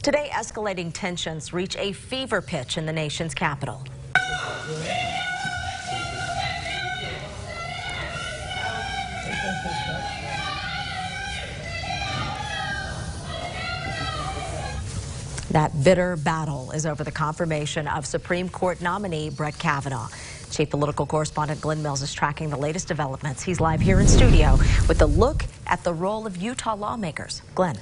Today, escalating tensions reach a fever pitch in the nation's capital. That bitter battle is over the confirmation of Supreme Court nominee Brett Kavanaugh. Chief political correspondent Glenn Mills is tracking the latest developments. He's live here in studio with a look at the role of Utah lawmakers. Glenn.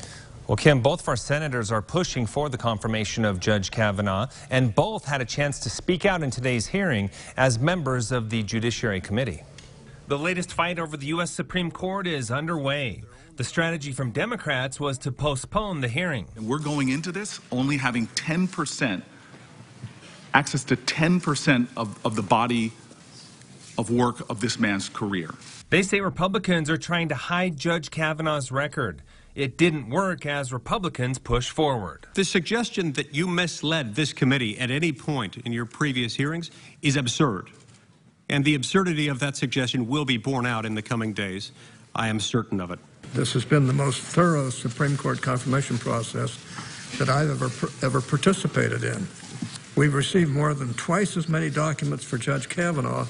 Well, Kim, both of our senators are pushing for the confirmation of Judge Kavanaugh, and both had a chance to speak out in today's hearing as members of the Judiciary Committee. The latest fight over the U.S. Supreme Court is underway. The strategy from Democrats was to postpone the hearing. And we're going into this only having 10%, access to 10% of the body of work of this man's career. They say Republicans are trying to hide Judge Kavanaugh's record. It didn't work as Republicans push forward. The suggestion that you misled this committee at any point in your previous hearings is absurd. And the absurdity of that suggestion will be borne out in the coming days. I am certain of it. This has been the most thorough Supreme Court confirmation process that I've ever participated in. We've received more than twice as many documents for Judge Kavanaugh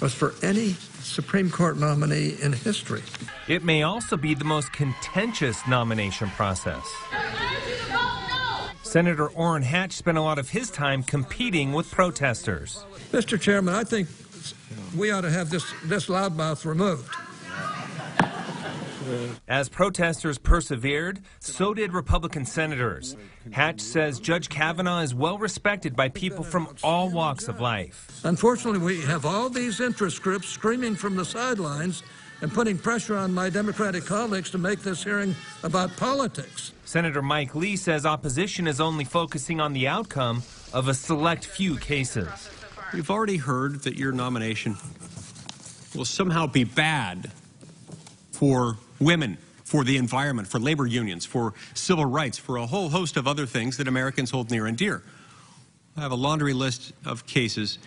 as for any Supreme Court nominee in history. It may also be the most contentious nomination process. Senator Orrin Hatch spent a lot of his time competing with protesters. Mr. Chairman, I think we ought to have this loudmouth removed. As protesters persevered, so did Republican senators. Hatch says Judge Kavanaugh is well respected by people from all walks of life. Unfortunately, we have all these interest groups screaming from the sidelines and putting pressure on my Democratic colleagues to make this hearing about politics. Senator Mike Lee says opposition is only focusing on the outcome of a select few cases. We've already heard that your nomination will somehow be bad for women, for the environment, for labor unions, for civil rights, for a whole host of other things that Americans hold near and dear. I have a laundry list of cases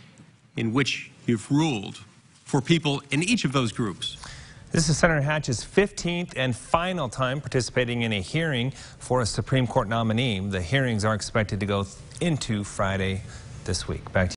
in which you've ruled for people in each of those groups. This is Senator Hatch's 15th and final time participating in a hearing for a Supreme Court nominee. The hearings are expected to go into Friday this week. Back to you.